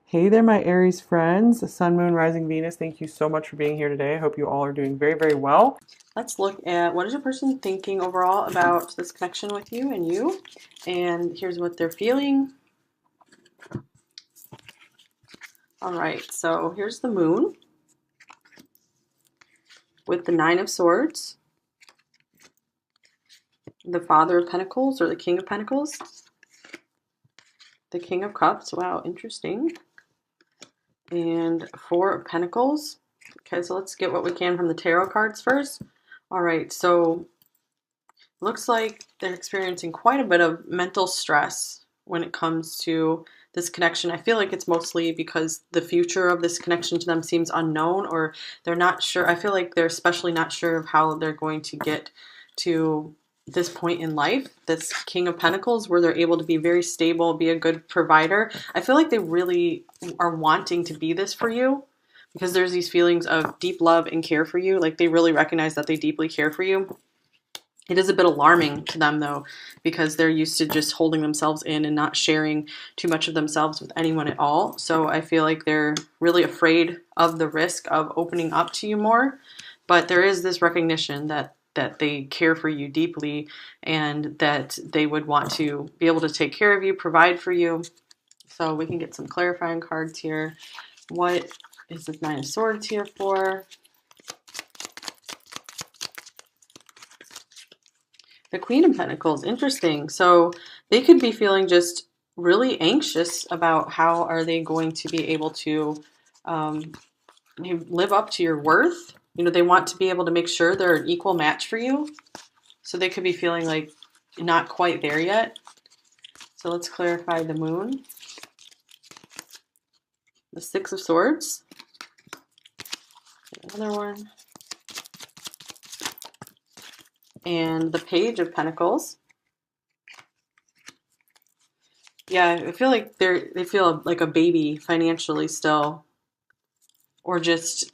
Hey there, my Aries friends, Sun, Moon, Rising, Venus. Thank you so much for being here today. I hope you all are doing very, very well. Let's look at what is your person thinking overall about this connection with you and you. And here's what they're feeling. All right, so here's the moon with the Nine of Swords, the Father of Pentacles or the King of Pentacles, the King of Cups. Wow, interesting. And Four of Pentacles. Okay, so let's get what we can from the tarot cards first. All right, so looks like they're experiencing quite a bit of mental stress when it comes to this connection. I feel like it's mostly because the future of this connection to them seems unknown, or they're not sure. I feel like they're especially not sure of how they're going to get to this point in life, this King of Pentacles, where they're able to be very stable, be a good provider. I feel like they really are wanting to be this for you because there's these feelings of deep love and care for you. Like they really recognize that they deeply care for you. It is a bit alarming to them, though, because they're used to just holding themselves in and not sharing too much of themselves with anyone at all. So I feel like they're really afraid of the risk of opening up to you more. But there is this recognition that they care for you deeply and that they would want to be able to take care of you, provide for you. So we can get some clarifying cards here. What is this Nine of Swords here for? The Queen of Pentacles, interesting. So they could be feeling just really anxious about how are they going to be able to live up to your worth. You know, they want to be able to make sure they're an equal match for you. So they could be feeling like not quite there yet. So let's clarify the moon. The Six of Swords. Another one. And the Page of Pentacles. Yeah, I feel like they feel like a baby financially still, or just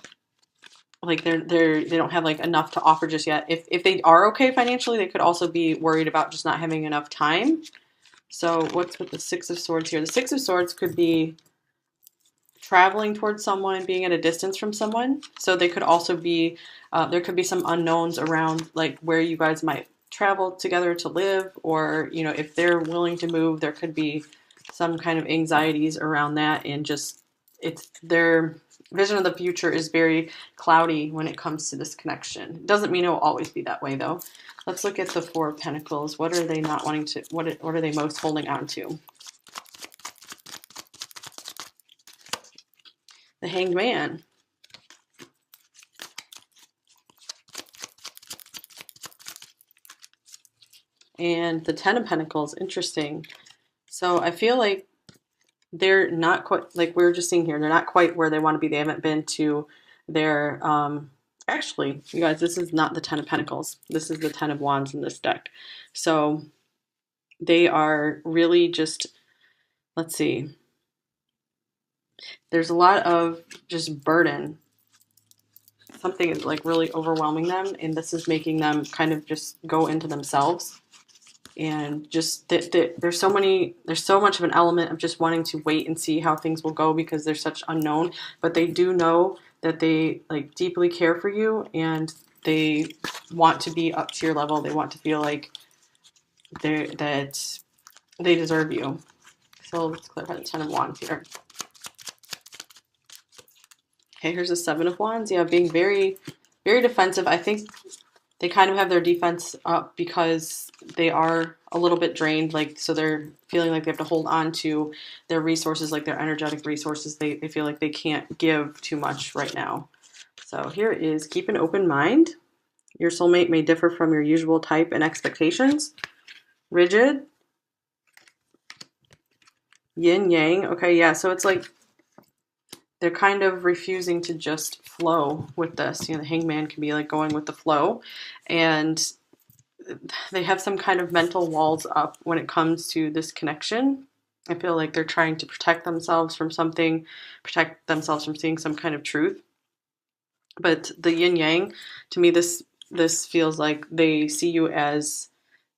like they don't have like enough to offer just yet. If they are okay financially, they could also be worried about just not having enough time. So what's with the Six of Swords here? The Six of Swords could be traveling towards someone, being at a distance from someone. So they could also be there could be some unknowns around like where you guys might travel together to live, or you know if they're willing to move, there could be some kind of anxieties around that, and just it's their vision of the future is very cloudy when it comes to this connection. It doesn't mean it will always be that way though. Let's look at the Four of Pentacles. What are they not wanting to, what are they most holding on to? The Hanged Man. And the Ten of Pentacles. Interesting. So I feel like they're not quite, like we were just seeing here, they're not quite where they want to be. They haven't been to their, actually, you guys, this is not the Ten of Pentacles. This is the Ten of Wands in this deck. So they are really just, let's see, there's a lot of just burden. Something is like really overwhelming them, and this is making them kind of just go into themselves. And just there's so much of an element of just wanting to wait and see how things will go because there's such unknown, but they do know that they like deeply care for you and they want to be up to your level. They want to feel like that they deserve you. So let's clarify the Ten of Wands here. Okay, here's the Seven of Wands. Yeah, being very, very defensive. I think they kind of have their defense up because they are a little bit drained. Like, so they're feeling like they have to hold on to their resources, like their energetic resources. They feel like they can't give too much right now. So here is keep an open mind. Your soulmate may differ from your usual type and expectations. Rigid. Yin yang. Okay, yeah. So it's like they're kind of refusing to just flow with this. You know, the hangman can be like going with the flow, and they have some kind of mental walls up when it comes to this connection. I feel like they're trying to protect themselves from something, protect themselves from seeing some kind of truth. But the yin yang, to me, this feels like they see you as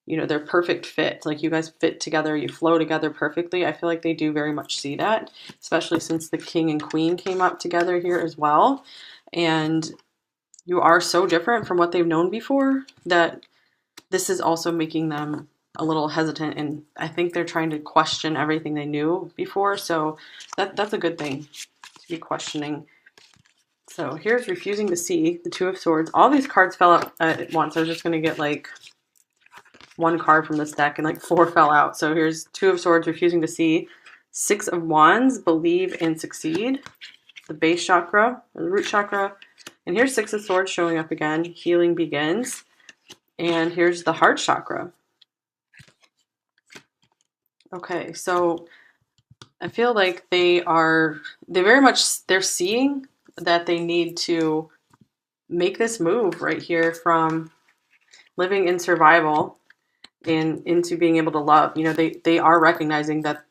you know, they're perfect fit. Like you guys fit together, you flow together perfectly. I feel like they do very much see that, especially since the king and queen came up together here as well. And you are so different from what they've known before that this is also making them a little hesitant, and I think they're trying to question everything they knew before. So that's a good thing to be questioning. So here's refusing to see, the Two of Swords. All these cards fell out at once. I was just going to get like one card from this deck and like 4 fell out. So here's Two of Swords, refusing to see. Six of Wands, believe and succeed. The base chakra, or the root chakra. And here's Six of Swords showing up again. Healing begins. And here's the heart chakra. Okay, so I feel like they're seeing that they need to make this move right here from living in survival and into being able to love. You know, they are recognizing that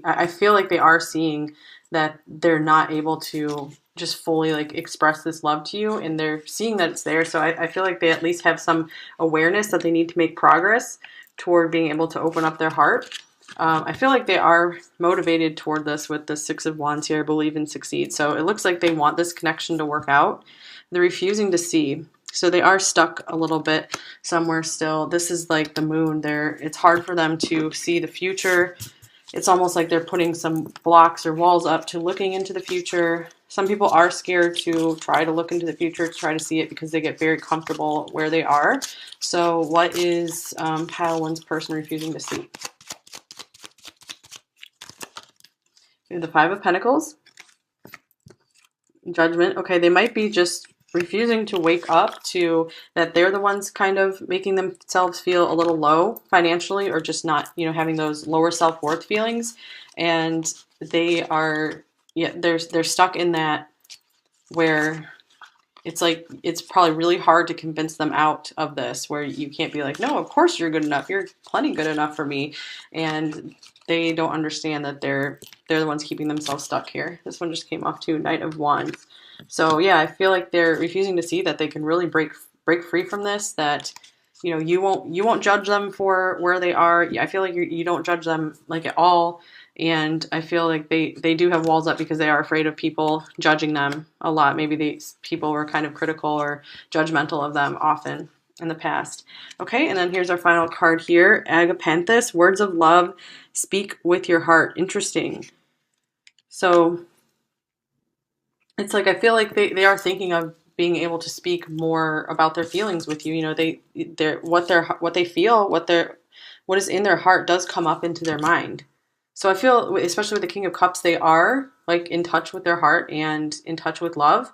I feel like they are seeing that they're not able to just fully like express this love to you, and they're seeing that it's there. So I feel like they at least have some awareness that they need to make progress toward being able to open up their heart. I feel like they are motivated toward this with the Six of Wands here, believe and succeed. So it looks like they want this connection to work out. They're refusing to see. So they are stuck a little bit somewhere still. This is like the moon. It's hard for them to see the future. It's almost like they're putting some blocks or walls up to looking into the future. Some people are scared to try to look into the future, to try to see it, because they get very comfortable where they are. So what is pile one's person refusing to see? The Five of Pentacles. Judgment. Okay, they might be just refusing to wake up to that they're the ones kind of making themselves feel a little low financially, or just not, you know, having those lower self-worth feelings. And they are, yeah, they're stuck in that where it's like, it's probably really hard to convince them out of this, where you can't be like, no, of course you're good enough. You're plenty good enough for me. And they don't understand that they're the ones keeping themselves stuck here. This one just came off too, Knight of Wands. So yeah, I feel like they're refusing to see that they can really break free from this, that, you know, you won't judge them for where they are. I feel like you don't judge them like at all. And I feel like they do have walls up because they are afraid of people judging them a lot. Maybe these people were kind of critical or judgmental of them often in the past. Okay, and then here's our final card here. Agapanthus, words of love, speak with your heart. Interesting. So it's like, I feel like they are thinking of being able to speak more about their feelings with you. You know, what they feel, what is in their heart does come up into their mind. So I feel, especially with the King of Cups, they are like in touch with their heart and in touch with love.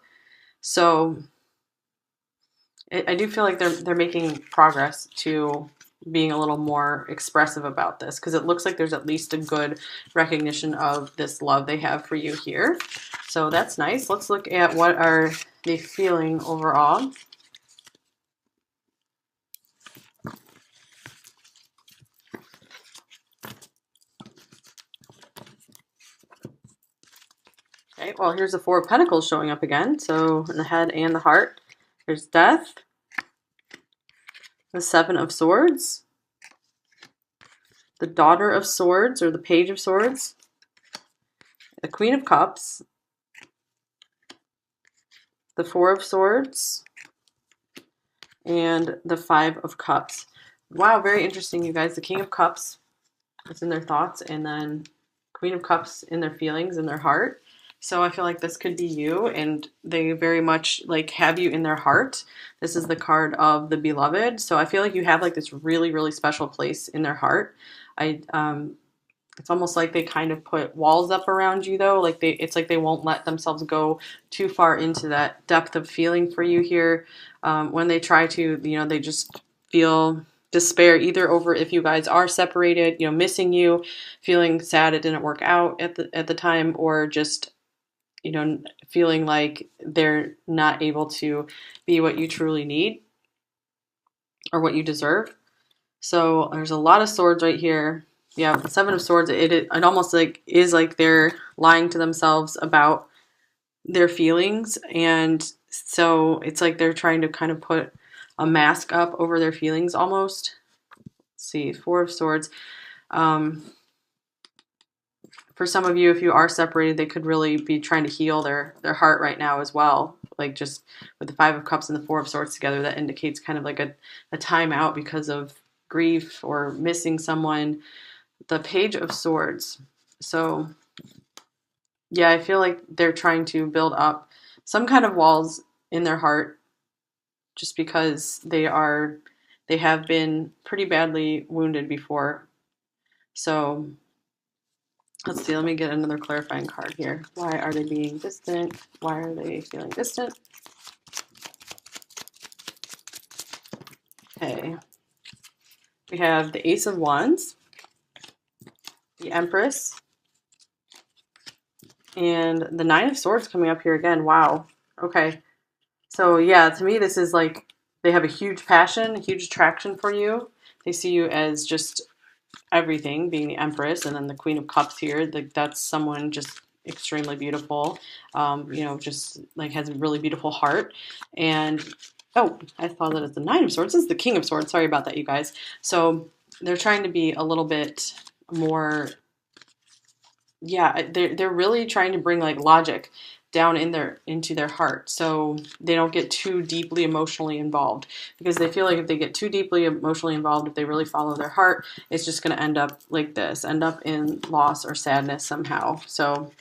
So I do feel like they're making progress to being a little more expressive about this, because it looks like there's at least a good recognition of this love they have for you here. So that's nice. Let's look at what are they feeling overall. Okay, well, here's the Four of Pentacles showing up again. So in the head and the heart, there's death, the Seven of Swords, the Daughter of Swords, or the Page of Swords, the Queen of Cups, the Four of Swords, and the Five of Cups. Wow, very interesting, you guys. The King of Cups is in their thoughts, and then Queen of Cups in their feelings, in their heart. So I feel like this could be you, and they very much like have you in their heart. This is the card of the beloved. So I feel like you have like this really, really special place in their heart. It's almost like they kind of put walls up around you, though. Like it's like they won't let themselves go too far into that depth of feeling for you here. When they try to, you know, they just feel despair, either over if you guys are separated, you know, missing you, feeling sad it didn't work out at the time, or just, you know, feeling like they're not able to be what you truly need or what you deserve. So there's a lot of swords right here. Yeah, the Seven of Swords, it almost like is like they're lying to themselves about their feelings. And so it's like they're trying to kind of put a mask up over their feelings almost. see, Four of Swords. For some of you, if you are separated, they could really be trying to heal their heart right now as well. Like just with the Five of Cups and the Four of Swords together, that indicates kind of like a time out because of grief or missing someone. The Page of Swords. So yeah, I feel like they're trying to build up some kind of walls in their heart just because they have been pretty badly wounded before. So let's see, let me get another clarifying card here. Why are they being distant? Why are they feeling distant? Okay. We have the Ace of Wands, the Empress, and the Nine of Swords coming up here again. Wow. Okay. So yeah, to me, this is like they have a huge passion, a huge attraction for you. They see you as just everything, being the Empress, and then the Queen of Cups here. Like that's someone just extremely beautiful. You know, just like has a really beautiful heart. And oh, I thought that it's the Nine of Swords. This is the King of Swords. Sorry about that, you guys. So they're trying to be a little bit more. Yeah, they're really trying to bring like logic down into their heart, so they don't get too deeply emotionally involved, because they feel like if they get too deeply emotionally involved, if they really follow their heart, it's just going to end up like this, end up in loss or sadness somehow. So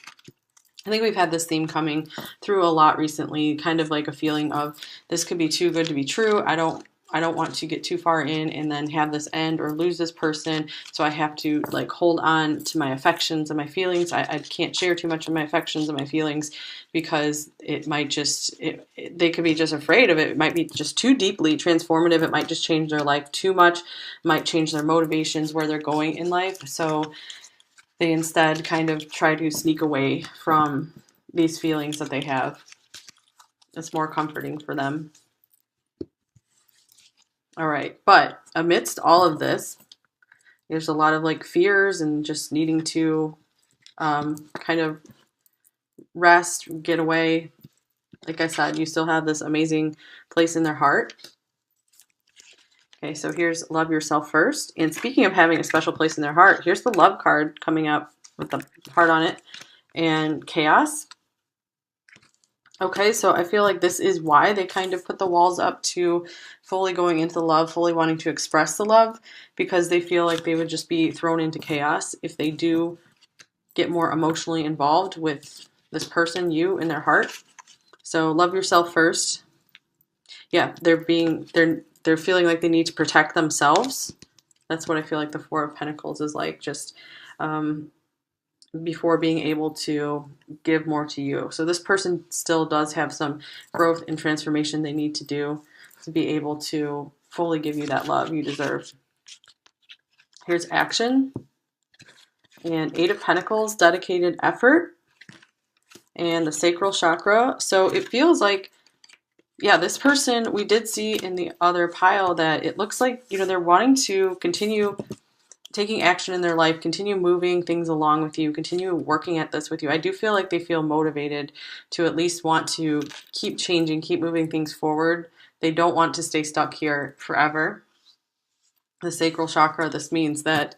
I think we've had this theme coming through a lot recently, kind of like a feeling of this could be too good to be true. I don't want to get too far in and then have this end or lose this person. So I have to like hold on to my affections and my feelings. I can't share too much of my affections and my feelings because it might just, they could be just afraid of it. It might be just too deeply transformative. It might just change their life too much, might change their motivations, where they're going in life. So they instead kind of try to sneak away from these feelings that they have. It's more comforting for them. All right. But amidst all of this, there's a lot of like fears and just needing to kind of rest, get away. Like I said, you still have this amazing place in their heart. Okay, so here's Love Yourself First. And speaking of having a special place in their heart, here's the Love card coming up with the heart on it and Chaos. Okay, so I feel like this is why they kind of put the walls up to fully going into the love, fully wanting to express the love, because they feel like they would just be thrown into chaos if they do get more emotionally involved with this person, you, in their heart. So love yourself first. Yeah, they're feeling like they need to protect themselves. That's what I feel like the Four of Pentacles is like, just before being able to give more to you. So this person still does have some growth and transformation they need to do to be able to fully give you that love you deserve. Here's Action. And Eight of Pentacles, dedicated effort. And the sacral chakra. So it feels like, yeah, this person, we did see in the other pile that it looks like, you know, they're wanting to continue taking action in their life, continue moving things along with you, continue working at this with you. I do feel like they feel motivated to at least want to keep changing, keep moving things forward. They don't want to stay stuck here forever. The sacral chakra, this means that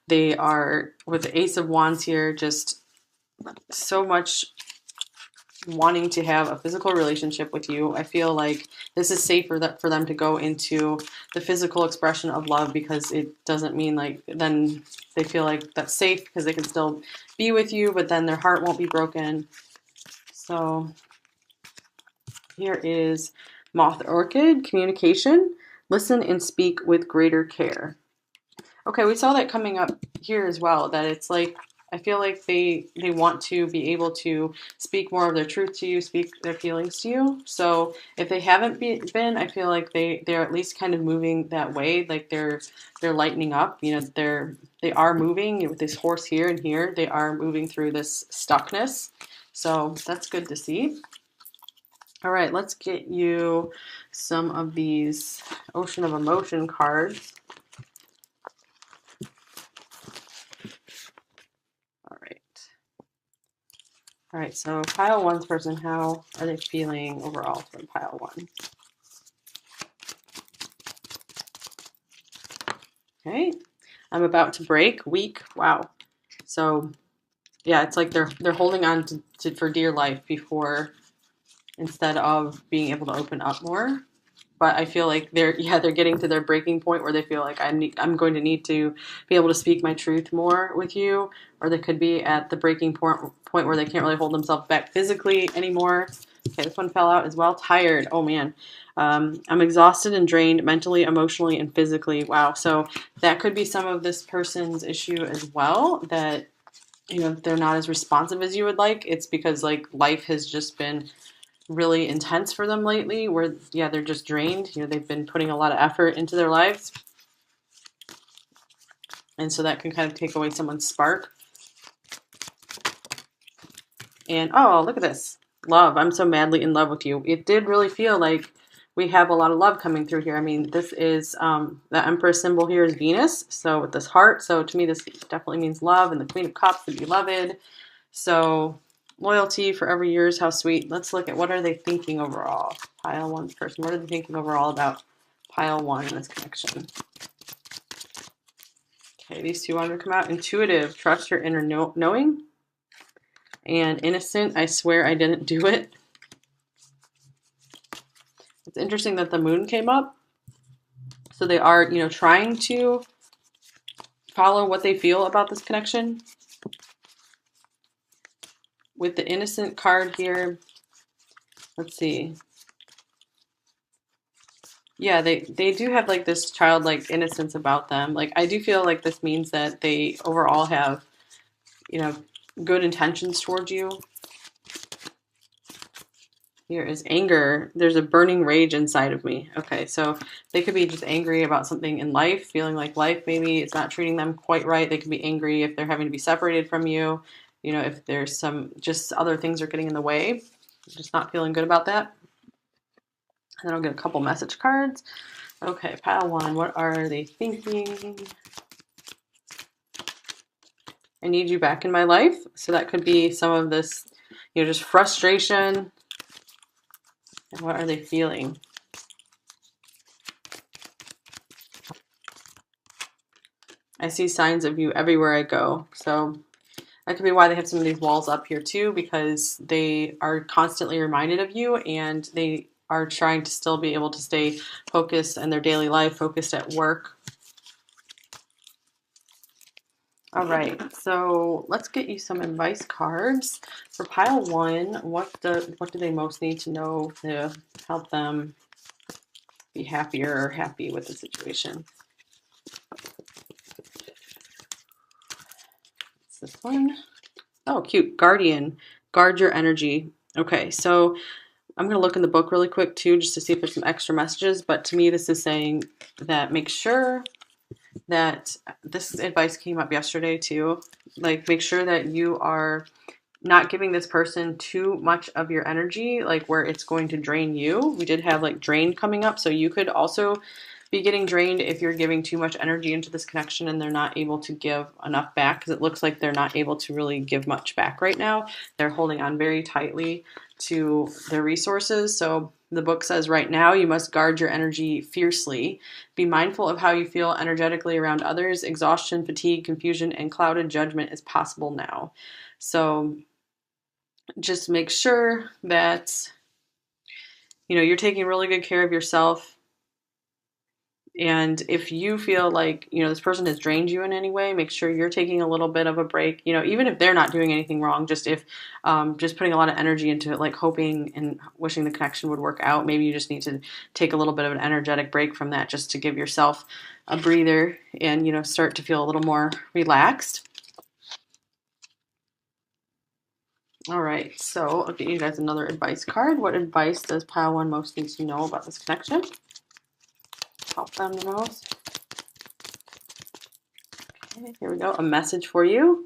they are, with the Ace of Wands here, just so much wanting to have a physical relationship with you. I feel like this is safer for them to go into the physical expression of love, because it doesn't mean like then they feel like that's safe because they can still be with you, but then their heart won't be broken. So here is Moth Orchid, communication. Listen and speak with greater care. Okay, we saw that coming up here as well, that it's like, I feel like they want to be able to speak more of their truth to you, speak their feelings to you. So if they haven't been, I feel like they're at least kind of moving that way. Like they're lightening up. You know, they are moving with this horse here and here. They are moving through this stuckness. So that's good to see. All right, let's get you some of these Ocean of Emotion cards. All right, so pile one's person, how are they feeling overall from pile one? Okay. I'm about to break. Weak. Wow. So yeah, it's like they're holding on to for dear life before, instead of being able to open up more. But I feel like they're getting to their breaking point where they feel like I'm going to need to be able to speak my truth more with you, or they could be at the breaking point where they can't really hold themselves back physically anymore. Okay, this one fell out as well. Tired. Oh man. I'm exhausted and drained mentally, emotionally, and physically. Wow. So that could be some of this person's issue as well, that they're not as responsive as you would like. It's because like life has just been really intense for them lately, where they're just drained. They've been putting a lot of effort into their lives, and so that can kind of take away someone's spark. And oh, look at this. Love. I'm so madly in love with you. It did really feel like we have a lot of love coming through here. I mean, this is the Empress symbol here is Venus, so with this heart. So to me, this definitely means love, and the Queen of Cups, the beloved. So loyalty, forever years, how sweet. Let's look at what are they thinking overall. Pile one person. What are they thinking overall about pile one in this connection? Okay, these two want to come out. Intuitive, trust your inner knowing. And innocent, I swear I didn't do it. It's interesting that the moon came up. So they are, trying to follow what they feel about this connection. With the innocent card here, let's see. Yeah, they do have like this childlike innocence about them. Like I do feel like this means that they overall have, good intentions towards you. Here is anger. There's a burning rage inside of me. Okay, so they could be just angry about something in life, feeling like life maybe it's not treating them quite right. They could be angry if they're having to be separated from you. If there's some just other things are getting in the way. Just not feeling good about that. And then I'll get a couple message cards. Okay, pile one. What are they thinking? I need you back in my life. So that could be some of this, just frustration. And what are they feeling? I see signs of you everywhere I go. So that could be why they have some of these walls up here too, because they are constantly reminded of you, and they are trying to still be able to stay focused in their daily life, focused at work. All right, so let's get you some advice cards for pile one. What do they most need to know to help them be happier or happy with the situation? It's this one. Oh, cute. Guardian. Guard your energy. Okay, so I'm going to look in the book really quick too, just to see if there's some extra messages. But to me, this is saying that make sure that this advice came up yesterday too. Like, make sure that you are not giving this person too much of your energy, like where it's going to drain you. We did have like drain coming up, so you could also be getting drained if you're giving too much energy into this connection and they're not able to give enough back, because it looks like they're not able to really give much back right now. They're holding on very tightly to their resources. So the book says right now you must guard your energy fiercely. Be mindful of how you feel energetically around others. Exhaustion, fatigue, confusion, and clouded judgment is possible now. So just make sure that you're taking really good care of yourself. And if you feel like this person has drained you in any way, make sure you're taking a little bit of a break. Even if they're not doing anything wrong, just if just putting a lot of energy into it, like hoping and wishing the connection would work out. Maybe you just need to take a little bit of an energetic break from that, just to give yourself a breather and start to feel a little more relaxed. All right, so I'll get you guys another advice card. What advice does pile one most need to know about this connection? Help them the most. Okay, here we go. A message for you.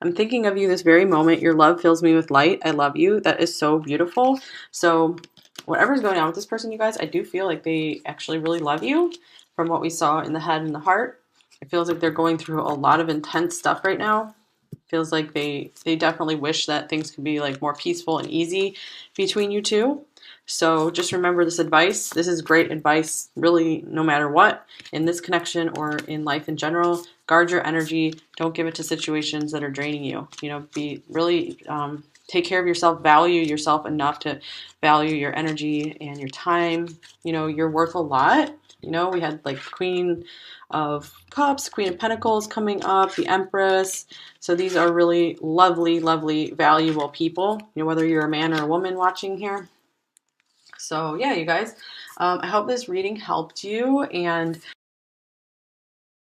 I'm thinking of you this very moment. Your love fills me with light. I love you. That is so beautiful. So whatever's going on with this person, you guys, I do feel like they actually really love you from what we saw in the head and the heart. It feels like they're going through a lot of intense stuff right now. Feels like they definitely wish that things could be like more peaceful and easy between you two. So just remember this advice. This is great advice, really, no matter what, in this connection or in life in general. Guard your energy. Don't give it to situations that are draining you. You know, be really take care of yourself. Value yourself enough to value your energy and your time. You know, you're worth a lot. You know, we had like Queen of Cups, Queen of Pentacles coming up, the Empress. So these are really lovely, lovely, valuable people. You know, whether you're a man or a woman watching here. So yeah, you guys, I hope this reading helped you, and